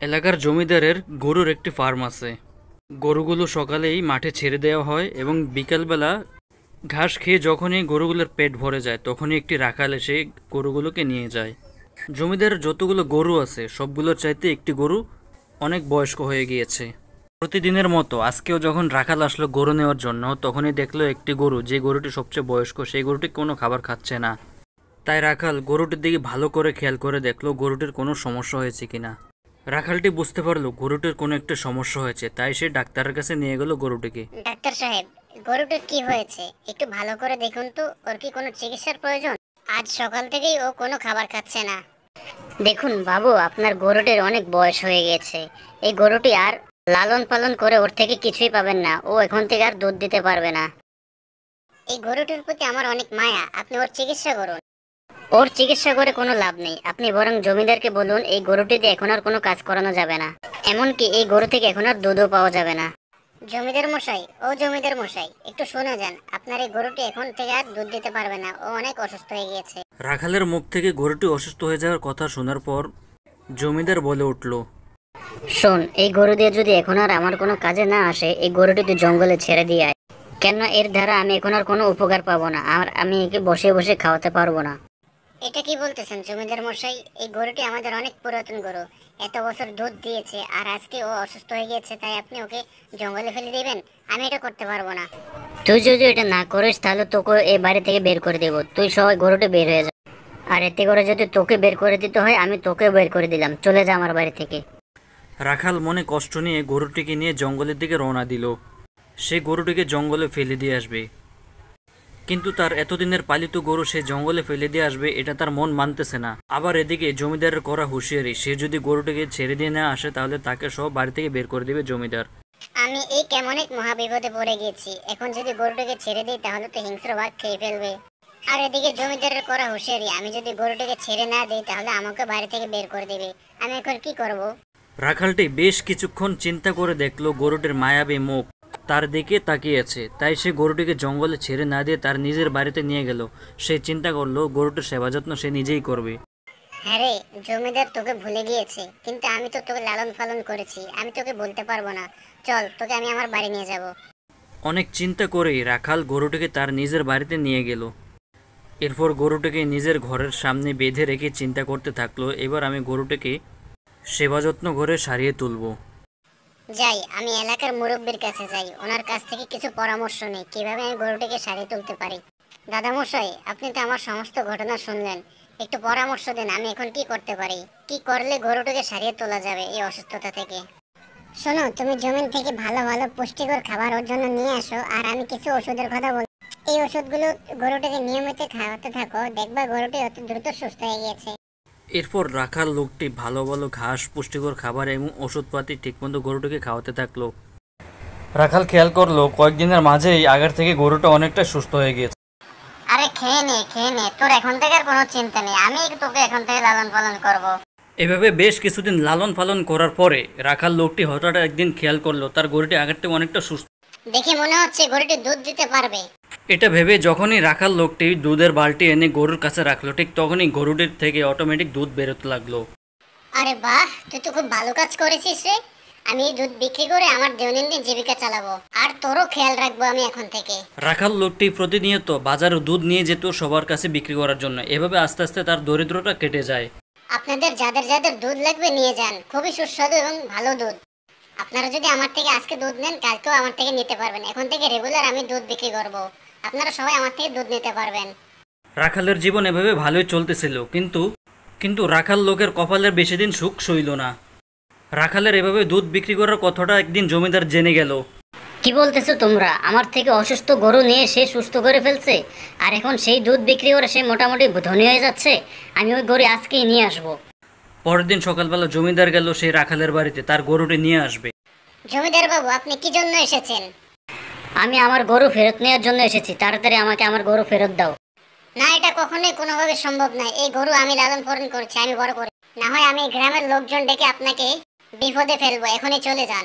এলাকার জমিদারের গরুর একটি ফার্ম আছে। গরুগুলো সকালেই মাঠে ছেড়ে দেওয়া হয় এবং বিকালবেলা ঘাস খেয়ে যখনই গরুগুলোর পেট ভরে যায় তখনই একটি রাখাল এসে গরুগুলোকে নিয়ে যায়। জমিদারের যতগুলো গরু আছে সবগুলোর চাইতে একটি গরু অনেক বয়স্ক হয়ে গিয়েছে। প্রতিদিনের মতো আজকেও যখন রাখাল আসলো গরু নেওয়ার জন্য তখনই দেখলো একটি গরু, যে গরুটি সবচেয়ে বয়স্ক, সেই গরুটি কোনো খাবার খাচ্ছে না। তাই রাখাল গরুটির দিকে ভালো করে খেয়াল করে দেখলো গরুটির কোনো সমস্যা হয়েছে কিনা। রাখালটি বুঝতে পারলো গরুটির কোনো একটা সমস্যা হয়েছে, তাই সে ডাক্তারের কাছে নিয়ে গেল গরুটিকে। ডাক্তার সাহেব, গরুটার কি হয়েছে একটু ভালো করে দেখুন তো, ওর কি কোনো চিকিৎসার প্রয়োজন? আজ সকাল থেকেই ও কোনো খাবার খাচ্ছে না। দেখুন বাবু, আপনার গরুটির অনেক বয়স হয়ে গেছে। এই গরুটি আর লালন পালন করে ওর থেকে কিছুই পাবেন না। ও এখন থেকে আর দুধ দিতে পারবে না। এই গরুটির প্রতি আমার অনেক মায়া, আপনি ওর চিকিৎসা করুন। ওর চিকিৎসা করে কোনো লাভ নেই, আপনি বরং জমিদারকে বলুন এই গরুটি দিয়ে এখন আর কোনো কাজ করানো যাবে না। এমনকি এই গরু থেকে এখন আর দুধও পাওয়া যাবে না। জমিদার মশাই, ও জমিদার মশাই, একটু শুনে যান, আপনার এই গরুটি এখন থেকে আর দুধ দিতে পারবে না, ও অনেক অসুস্থ হয়ে গিয়েছে। রাখালের মুখ থেকে গরুটি অসুস্থ হয়ে যাওয়ার কথা শোনার পর জমিদার বলে উঠল, শোন, এই গরু দিয়ে যদি এখন আর আমার কোনো কাজে না আসে, এই গরুটি তুই জঙ্গলে ছেড়ে দিয়ে আয়। কেন এর দ্বারা আমি এখন আর কোনো উপকার পাবো না, আর আমি একে বসে বসে খাওয়াতে পারবো না। এটা কি বলতেছেন জমিদার মশাই? এই গরুটি আমাদের অনেক পুরাতন গরু, এত বছর দুধ দিয়েছে, আর আজকে ও অসুস্থ হয়ে গিয়েছে, তাই আপনি ওকে জঙ্গলে ফেলে দিবেন? আমি এটা করতে পারবো না। তুই যদি এটা না করিস তাহলে তোকে এই বাড়ি থেকে বের করে দেবো। তুই সবাই গরুটি বের হয়ে যা। আর এতে করে যদি তোকে বের করে দিতে হয়, আমি তোকে বের করে দিলাম, চলে যা আমার বাড়ি থেকে। রাখাল মনে কষ্ট নিয়ে গরুটিকে নিয়ে জঙ্গলের দিকে রওনা দিল। সে গরুটিকে জঙ্গলে ফেলে দিয়ে আসবে, কিন্তু তার এতদিনের পালিত গরু সে জঙ্গলে ফেলে দিয়ে আসবে এটা তার মন মানতেছে না। আবার এদিকে জমিদারের করা হুঁশিয়ারি, সে যদি গরুটিকে ছেড়ে দিয়ে না আসে তাহলে তাকে সব বাড়ি থেকে বের করে দেবে জমিদার। আমি এই কেমন এক মহাবিপদে পড়ে গেছি, এখন যদি গরুটাকে ছেড়ে দিই তাহলে তো হিংস্র বাঘ খেয়ে ফেলবে। আর এদিকে জমিদারের করা হুঁশিয়ারি, আমি যদি গরুটাকে ছেড়ে না দিই তাহলে আমাকে বাড়ি থেকে বের করে দেবে। আমি এখন কি করব? রাখালটি বেশ কিছুক্ষণ চিন্তা করে দেখলো গরুটির মায়াবী মুখ তার দিকে তাকিয়েছে, তাই সে গরুটিকে জঙ্গলে ছেড়ে না দিয়ে তার নিজের বাড়িতে নিয়ে গেল। সে চিন্তা করলো গরুটির সেবা যত্ন সে নিজেই করবে। হ্যাঁ রে, জমিদার তোকে ভুলে গিয়েছে, কিন্তু আমি তো তোকে লালন পালন করেছি, আমি তোকে বলতে পারবো না। চল, তোকে আমি আমার বাড়ি নিয়ে যাব। অনেক চিন্তা করেই রাখাল গরুটিকে তার নিজের বাড়িতে নিয়ে গেল। এরপর গরুটিকে নিজের ঘরের সামনে বেঁধে রেখে চিন্তা করতে থাকলো, এবার আমি গরুটিকে সেবা যত্ন করে সারিয়ে তুলব। যাই, আমি এলাকার মুরব্বীর কাছে যাই, ওনার কাছ থেকে কিছু পরামর্শ নেই কিভাবে আমি গরুটিকে সারিয়ে তুলতে পারি। দাদামশাই, আপনি তো আমার সমস্ত ঘটনা শুনলেন, একটু পরামর্শ দেন আমি এখন কি করতে পারি, কি করলে গরুটিকে সারিয়ে তোলা যাবে এই অসুস্থতা থেকে। শোনো, তুমি জমিন থেকে ভালো ভালো পুষ্টিকর খাবার ওর জন্য নিয়ে আসো, আর আমি কিছু ওষুধের কথা বল। এই ওষুধগুলো গরুটিকে নিয়মিত খাওয়াতে থাকো, দেখবা গরুটি অতি দ্রুত সুস্থ হয়ে গিয়েছে। এরপর রাখাল লোকটি ভালো ভালো ঘাস, পুষ্টিকর খাবার এবং ওষুধপাতি ঠিকমতো গরুটিকে খাওয়াতে থাকলো। রাখাল খেয়াল করলো কয়েকদিনের মাঝেই আগের থেকে গরুটা অনেকটা সুস্থ হয়ে গিয়েছে। আরে খেয়ে নে, খেয়ে নে, তোর এখন থেকে আর কোনো চিন্তা নেই, আমি তোকে এখন থেকে লালন পালন করব। এভাবে বেশ কিছুদিন লালন পালন করার পরে রাখাল লোকটি হঠাৎ একদিন খেয়াল করলো তার গরুটি আগের থেকে অনেকটা সুস্থ। দেখে মনে হচ্ছে গরুটি দুধ দিতে পারবে। এটা ভেবে যখনই রাখাল লোকটি দুধের বালতি এনে গরুর কাছে রাখলো, ঠিক তখনই গরুটির থেকে অটোমেটিক দুধ বেরোতে লাগলো। আরে বাহ, তুই তো খুব ভালো কাজ করেছিস রে। আমি এই দুধ বিক্রি করে আমার দৈনন্দিন জীবিকা চালাবো, আর তোরও খেয়াল রাখবো আমি এখন থেকে। রাখাল লোকটি প্রতিনিয়ত বাজারে দুধ নিয়ে যেত সবার কাছে বিক্রি করার জন্য। এভাবে আস্তে আস্তে তার দরিদ্রতা কেটে যায়। আপনাদের যাদের যাদের দুধ লাগবে নিয়ে যান, খুবই সুস্বাদু এবং ভালো দুধ। আপনারা যদি আমার থেকে আজকে দুধ নেন, কালকেও আমার থেকে নিতে পারবেন। এখন থেকে রেগুলার আমি দুধ বিক্রি করব, আপনারা সবাই আমার থেকে দুধ নিতে পারবেন। রাখালের জীবন এভাবে ভালোই চলতেছিল, কিন্তু কিন্তু রাখাল লোকের কপালের বেশি দিন সুখ সইল না। রাখালের এভাবে দুধ বিক্রি করার কথাটা একদিন জমিদার জেনে গেল। কি বলতেছো তোমরা? আমার থেকে অসুস্থ গরু নিয়ে সে সুস্থ করে ফেলছে, আর এখন সেই দুধ বিক্রি করে সে মোটামুটি ধনী হয়ে যাচ্ছে। আমি ওই গরু আজকেই নিয়ে আসবো। পরের দিন সকালবেলা জমিদার গেল সেই রাখালের বাড়িতে তার গরুটি নিয়ে আসবে। জমিদার বাবু, আপনি কি জন্য এসেছেন? আমি আমার গরু ফেরত নেওয়ার জন্য এসেছি, তাড়াতাড়ি আমাকে আমার গরু ফেরত দাও। না, এটা কখনোই কোনোভাবে সম্ভব নয়। এই গরু আমি লালন পালন করছি, আমি বড় করে, না হয় আমি গ্রামের লোকজন ডেকে আপনাকে বিপদে ফেলবো। এখনই চলে যান।